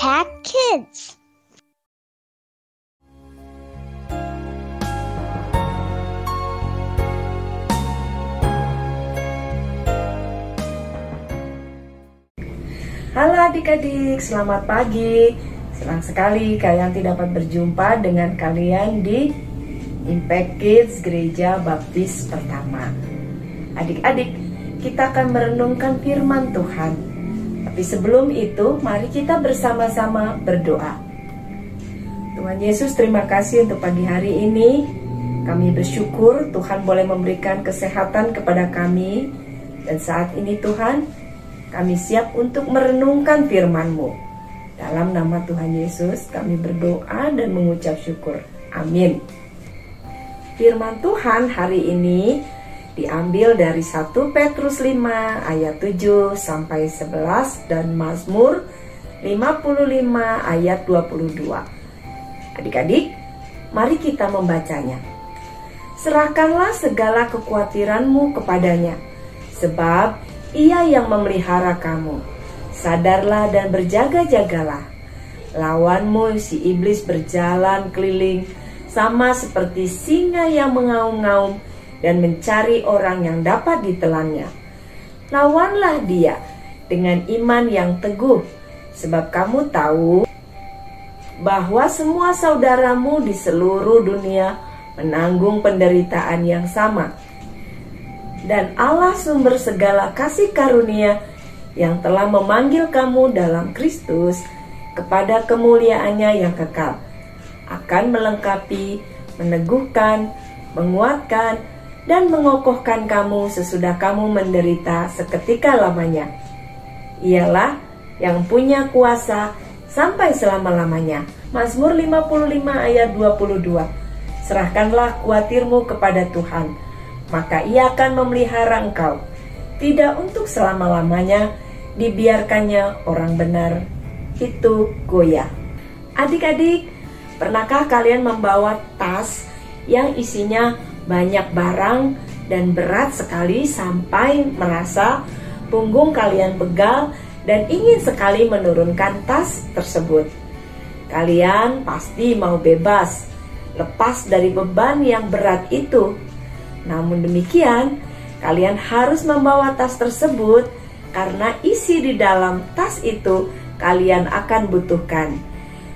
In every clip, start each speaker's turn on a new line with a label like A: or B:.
A: Impact Kids.
B: Halo adik-adik, selamat pagi. Senang sekali kalian dapat berjumpa dengan kalian di Impact Kids Gereja Baptis Pertama. Adik-adik, kita akan merenungkan firman Tuhan. Tapi sebelum itu, mari kita bersama-sama berdoa. Tuhan Yesus, terima kasih untuk pagi hari ini. Kami bersyukur Tuhan boleh memberikan kesehatan kepada kami. Dan saat ini Tuhan, kami siap untuk merenungkan firman-Mu. Dalam nama Tuhan Yesus, kami berdoa dan mengucap syukur. Amin. Firman Tuhan hari ini diambil dari 1 Petrus 5 ayat 7 sampai 11 dan Mazmur 55 ayat 22. Adik-adik, mari kita membacanya. Serahkanlah segala kekhawatiranmu kepadanya, sebab Ia yang memelihara kamu. Sadarlah dan berjaga-jagalah. Lawanmu si iblis berjalan keliling, sama seperti singa yang mengaum-ngaum dan mencari orang yang dapat ditelannya. Lawanlah dia dengan iman yang teguh, sebab kamu tahu bahwa semua saudaramu di seluruh dunia menanggung penderitaan yang sama. Dan Allah sumber segala kasih karunia yang telah memanggil kamu dalam Kristus kepada kemuliaannya yang kekal, akan melengkapi, meneguhkan, menguatkan, dan mengokohkan kamu sesudah kamu menderita seketika lamanya. Ialah yang punya kuasa sampai selama-lamanya. Mazmur 55 ayat 22. Serahkanlah khawatirmu kepada Tuhan, maka Ia akan memelihara engkau. Tidak untuk selama-lamanya dibiarkannya orang benar itu goyah. Adik-adik, pernahkah kalian membawa tas yang isinya banyak barang dan berat sekali sampai merasa punggung kalian pegal dan ingin sekali menurunkan tas tersebut? Kalian pasti mau bebas, lepas dari beban yang berat itu. Namun demikian, kalian harus membawa tas tersebut karena isi di dalam tas itu kalian akan butuhkan.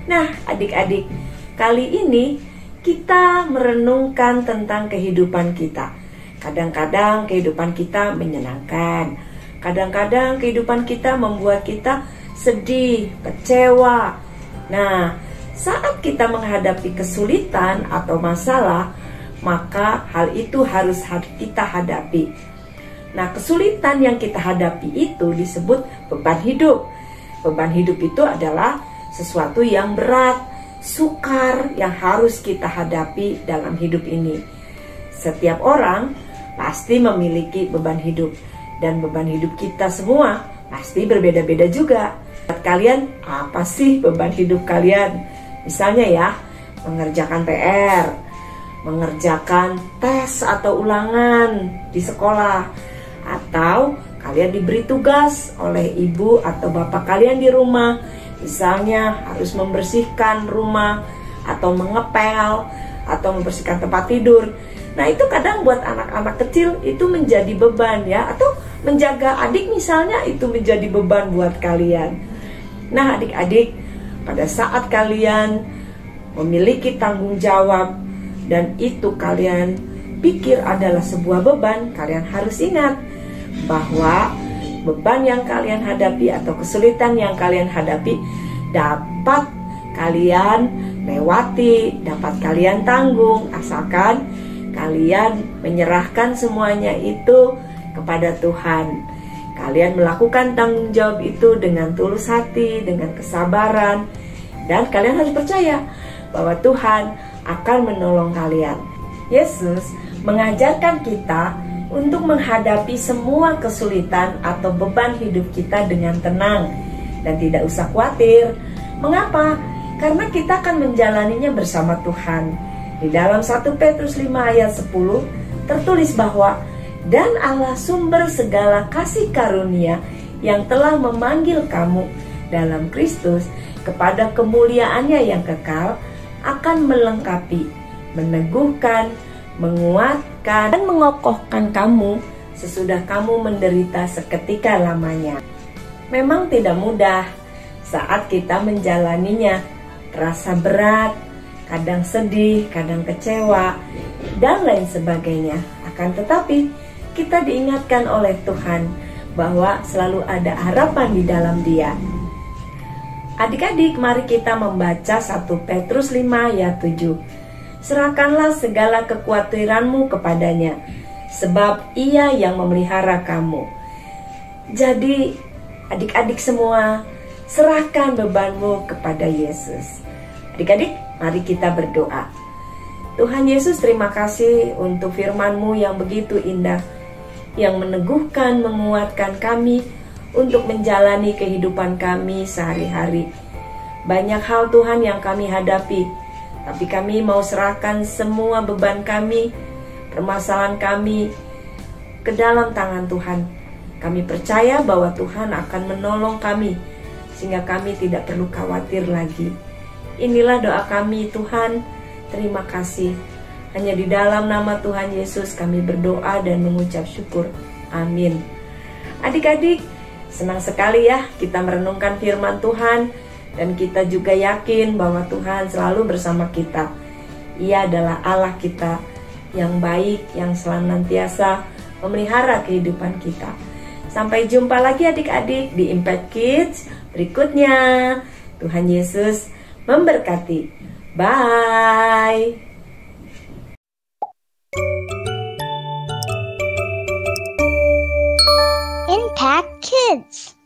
B: Nah, adik-adik, kali ini kita merenungkan tentang kehidupan kita. Kadang-kadang kehidupan kita menyenangkan. Kadang-kadang kehidupan kita membuat kita sedih, kecewa. Nah, saat kita menghadapi kesulitan atau masalah, maka hal itu harus kita hadapi. Nah, kesulitan yang kita hadapi itu disebut beban hidup. Beban hidup itu adalah sesuatu yang berat, sukar yang harus kita hadapi dalam hidup ini. Setiap orang pasti memiliki beban hidup, dan beban hidup kita semua pasti berbeda-beda juga. Buat kalian, apa sih beban hidup kalian? Misalnya ya, mengerjakan PR, mengerjakan tes atau ulangan di sekolah, atau kalian diberi tugas oleh ibu atau bapak kalian di rumah. Misalnya harus membersihkan rumah, atau mengepel, atau membersihkan tempat tidur. Nah, itu kadang buat anak-anak kecil itu menjadi beban ya. Atau menjaga adik misalnya, itu menjadi beban buat kalian. Nah, adik-adik, pada saat kalian memiliki tanggung jawab dan itu kalian pikir adalah sebuah beban, kalian harus ingat bahwa beban yang kalian hadapi atau kesulitan yang kalian hadapi dapat kalian lewati, dapat kalian tanggung, asalkan kalian menyerahkan semuanya itu kepada Tuhan. Kalian melakukan tanggung jawab itu dengan tulus hati, dengan kesabaran, dan kalian harus percaya bahwa Tuhan akan menolong kalian. Yesus mengajarkan kita untuk menghadapi semua kesulitan atau beban hidup kita dengan tenang dan tidak usah khawatir. Mengapa? Karena kita akan menjalaninya bersama Tuhan. Di dalam 1 Petrus 5 ayat 10 tertulis bahwa dan Allah sumber segala kasih karunia yang telah memanggil kamu dalam Kristus kepada kemuliaannya yang kekal akan melengkapi, meneguhkan, menguatkan, dan mengokohkan kamu sesudah kamu menderita seketika lamanya. Memang tidak mudah saat kita menjalaninya, terasa berat, kadang sedih, kadang kecewa, dan lain sebagainya. Akan tetapi, kita diingatkan oleh Tuhan bahwa selalu ada harapan di dalam Dia. Adik-adik, mari kita membaca 1 Petrus 5 ayat 7. Serahkanlah segala kekhawatiranmu kepadanya, sebab Ia yang memelihara kamu. Jadi, adik-adik semua, serahkan bebanmu kepada Yesus. Adik-adik, mari kita berdoa. Tuhan Yesus, terima kasih untuk firman-Mu yang begitu indah, yang meneguhkan, menguatkan kami untuk menjalani kehidupan kami sehari-hari. Banyak hal Tuhan yang kami hadapi, tapi kami mau serahkan semua beban kami, permasalahan kami ke dalam tangan Tuhan. Kami percaya bahwa Tuhan akan menolong kami, sehingga kami tidak perlu khawatir lagi. Inilah doa kami Tuhan, terima kasih. Hanya di dalam nama Tuhan Yesus kami berdoa dan mengucap syukur. Amin. Adik-adik, senang sekali ya kita merenungkan firman Tuhan, dan kita juga yakin bahwa Tuhan selalu bersama kita. Ia adalah Allah kita yang baik, yang senantiasa memelihara kehidupan kita. Sampai jumpa lagi adik-adik di Impact Kids berikutnya. Tuhan Yesus memberkati. Bye.
A: Impact Kids.